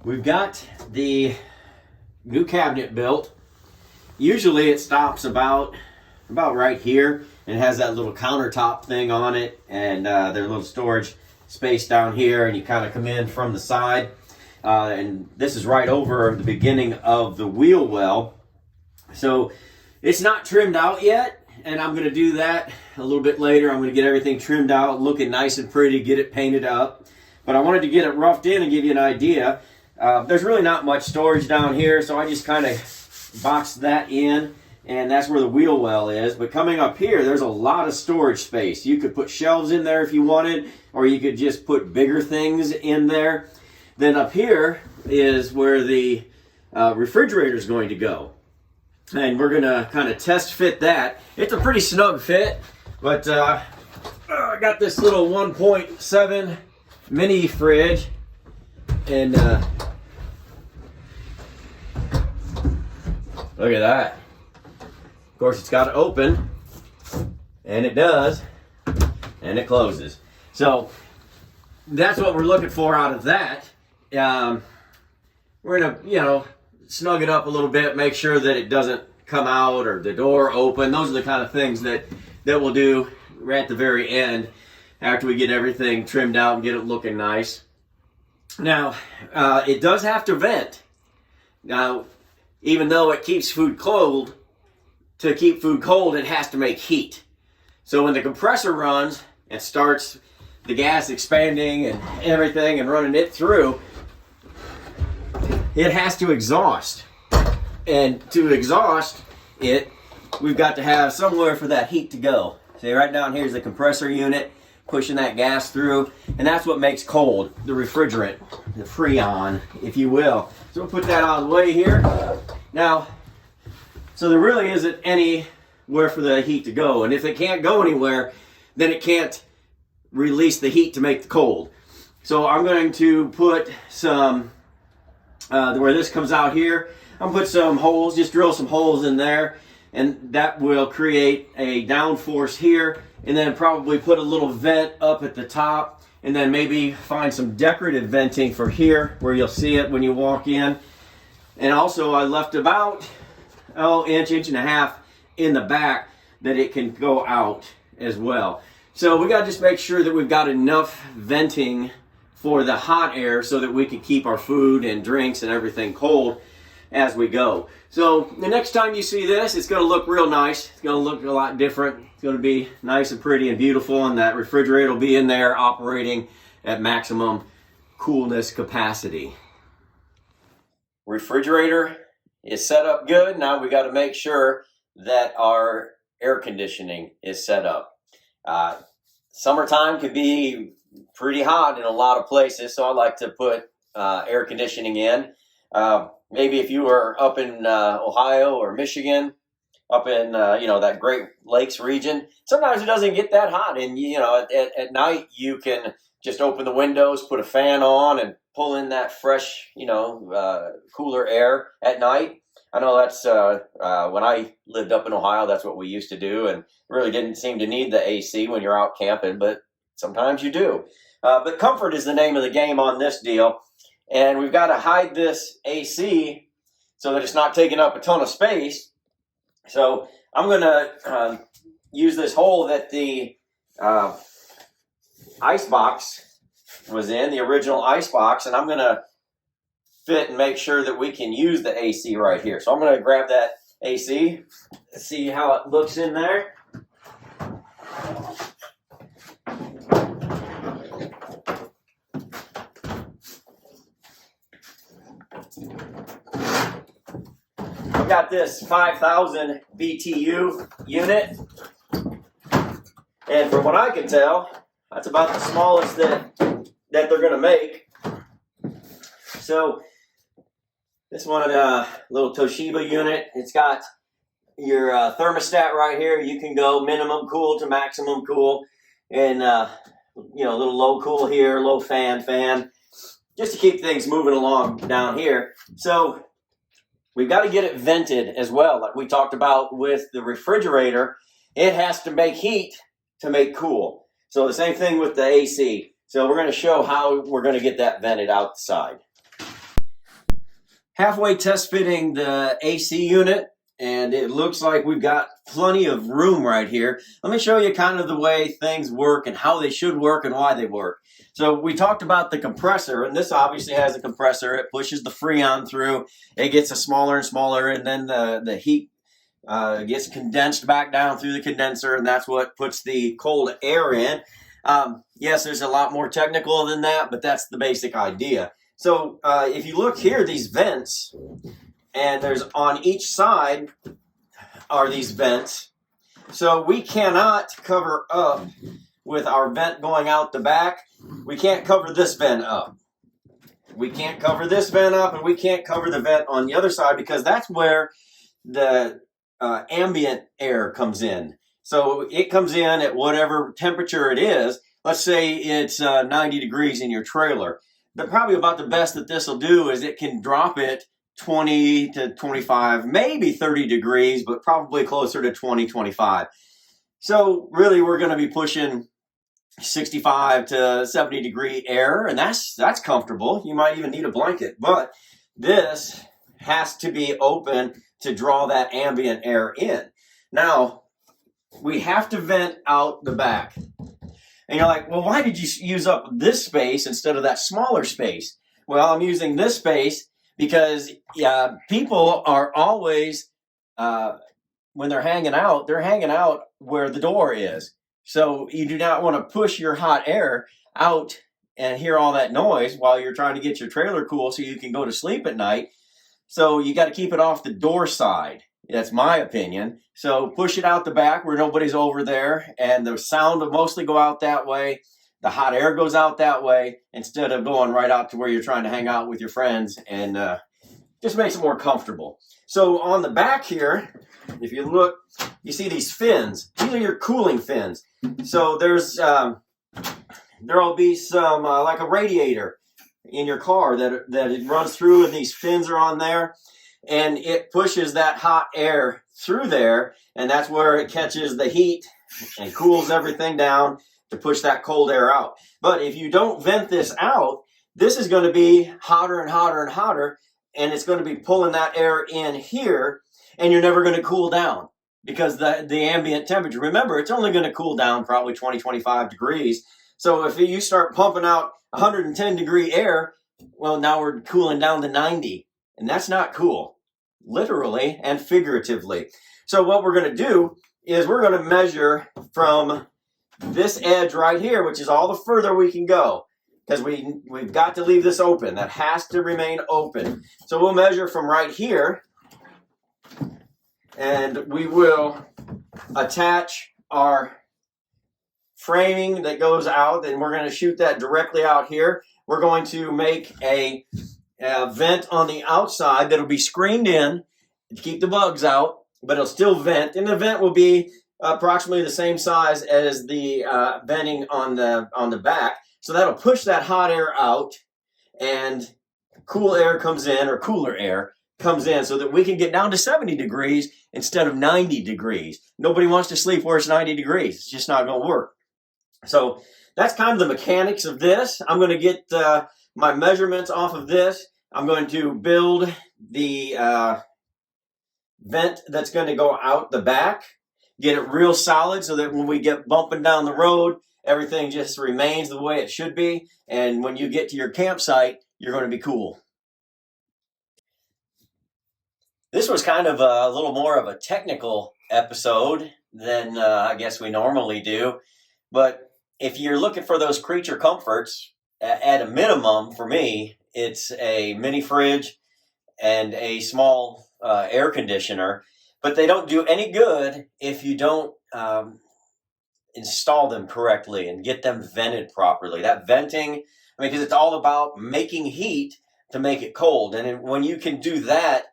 We've got the new cabinet built. Usually it stops about right here and has that little countertop thing on it, and there's a little storage space down here, and you kind of come in from the side. And this is right over the beginning of the wheel well. So it's not trimmed out yet, and I'm going to do that a little bit later. I'm going to get everything trimmed out, looking nice and pretty, get it painted up. But I wanted to get it roughed in and give you an idea. There's really not much storage down here, so I just kind of boxed that in, and that's where the wheel well is. But coming up here, there's a lot of storage space. You could put shelves in there if you wanted, or you could just put bigger things in there. Then up here is where the refrigerator is going to go. And we're going to kind of test fit that. It's a pretty snug fit, but I got this little 1.7 mini fridge, and look at that. Of course, it's got to open, and it does, and it closes. So that's what we're looking for out of that. We're gonna, snug it up a little bit, make sure that it doesn't come out or the door open. Those are the kind of things that we'll do right at the very end after we get everything trimmed out and get it looking nice. Now, it does have to vent. Now, even though it keeps food cold, to keep food cold, it has to make heat. So when the compressor runs and starts the gas expanding and everything and running it through, it has to exhaust. And to exhaust it, we've got to have somewhere for that heat to go. See, right down here is the compressor unit pushing that gas through, and that's what makes cold, the refrigerant, the Freon, if you will. So we'll put that out of the way here. Now, so there really isn't anywhere for the heat to go, and if it can't go anywhere, then it can't release the heat to make the cold. So I'm going to put some, where this comes out here, I'm going to put some holes, just drill some holes in there, and that will create a downforce here, and then probably put a little vent up at the top, and then maybe find some decorative venting for here where you'll see it when you walk in. And also I left about inch and a half in the back that it can go out as well. So we got to just make sure that we've got enough venting for the hot air so that we can keep our food and drinks and everything cold as we go. So the next time you see this, it's going to look real nice. It's going to look a lot different. It's going to be nice and pretty and beautiful, and that refrigerator will be in there operating at maximum coolness capacity. Refrigerator is set up good. Now we got to make sure that our air conditioning is set up. Summertime could be pretty hot in a lot of places, so I like to put air conditioning in. Maybe if you were up in Ohio or Michigan, up in that Great Lakes region, sometimes it doesn't get that hot, and at night you can just open the windows, put a fan on, and pull in that fresh cooler air at night. I know that's when I lived up in Ohio, that's what we used to do, and really didn't seem to need the AC when you're out camping, but sometimes you do. But comfort is the name of the game on this deal. And we've got to hide this AC so that it's not taking up a ton of space. So I'm going to use this hole that the ice box was in, the original ice box, and I'm going to fit and make sure that we can use the AC right here. So I'm going to grab that AC, see how it looks in there. I've got this 5,000 BTU unit, and from what I can tell, that's about the smallest that they're going to make. So this one, little Toshiba unit, it's got your thermostat right here. You can go minimum cool to maximum cool, and a little low cool here, low fan, just to keep things moving along down here. So we've got to get it vented as well, like we talked about with the refrigerator. It has to make heat to make cool. So the same thing with the AC. So we're going to show how we're going to get that vented outside. halfway test fitting the AC unit, and it looks like we've got plenty of room right here. Let me show you kind of the way things work and how they should work and why they work. So we talked about the compressor, and this obviously has a compressor. It pushes the Freon through. It gets a smaller and smaller, and then the heat gets condensed back down through the condenser, and that's what puts the cold air in. Yes, there's a lot more technical than that, but that's the basic idea. So if you look here, these vents, and there's on each side are these vents. So we cannot cover up with our vent going out the back. We can't cover this vent up. We can't cover this vent up, and we can't cover the vent on the other side because that's where the ambient air comes in. So it comes in at whatever temperature it is. Let's say it's 90 degrees in your trailer. But probably about the best that this will do is it can drop it 20 to 25, maybe 30 degrees, but probably closer to 20, 25. So really we're going to be pushing 65 to 70 degree air, and that's comfortable. You might even need a blanket, but this has to be open to draw that ambient air in. Now, we have to vent out the back. And you're like, well, why did you use up this space instead of that smaller space? Well, I'm using this space because people are always, when they're hanging out where the door is. So you do not want to push your hot air out and hear all that noise while you're trying to get your trailer cool so you can go to sleep at night. So you got to keep it off the door side. That's my opinion. So push it out the back where nobody's over there, and the sound will mostly go out that way. The hot air goes out that way instead of going right out to where you're trying to hang out with your friends, and just makes it more comfortable. So on the back here, if you look, you see these fins. These are your cooling fins. So there's there'll be some like a radiator in your car that it runs through, and these fins are on there, and it pushes that hot air through there, and that's where it catches the heat and cools everything down to push that cold air out. But if you don't vent this out, this is going to be hotter and hotter and hotter, and it's going to be pulling that air in here, and you're never going to cool down because the ambient temperature, remember, it's only going to cool down probably 20, 25 degrees. So if you start pumping out 110 degree air, well, now we're cooling down to 90, and that's not cool, literally and figuratively. So what we're going to do is we're going to measure from this edge right here, which is all the further we can go, because we've got to leave this open. That has to remain open. So we'll measure from right here, and we will attach our framing that goes out, and we're going to shoot that directly out here. We're going to make a vent on the outside that'll be screened in to keep the bugs out, but it'll still vent, and the vent will be approximately the same size as the venting on the back. So that'll push that hot air out, and cool air comes in, or cooler air comes in, so that we can get down to 70 degrees instead of 90 degrees. Nobody wants to sleep where it's 90 degrees. It's just not going to work. So that's kind of the mechanics of this. I'm going to get my measurements off of this. I'm going to build the vent that's going to go out the back, get it real solid so that when we get bumping down the road, everything just remains the way it should be. And when you get to your campsite, you're going to be cool. This was kind of a little more of a technical episode than I guess we normally do. But if you're looking for those creature comforts, at a minimum, for me, it's a mini fridge and a small air conditioner. But they don't do any good if you don't install them correctly and get them vented properly. That venting, I mean, because it's all about making heat to make it cold. And when you can do that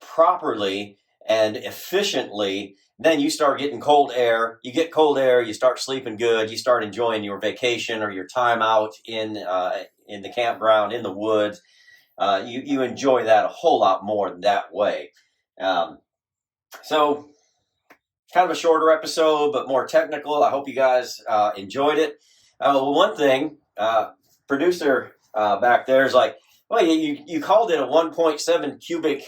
properly and efficiently, then you start getting cold air. You get cold air, you start sleeping good, you start enjoying your vacation or your time out in the campground, in the woods. You enjoy that a whole lot more that way. So kind of a shorter episode, but more technical. I hope you guys enjoyed it. One thing, producer back there is like, Well, you called it a 1.7 cubic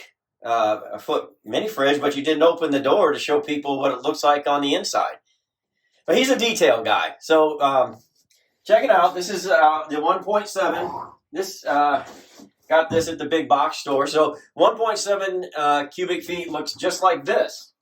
foot mini fridge, but you didn't open the door to show people what it looks like on the inside. But he's a detail guy. So check it out. This is the 1.7. This got this at the big box store. So 1.7 cubic feet looks just like this.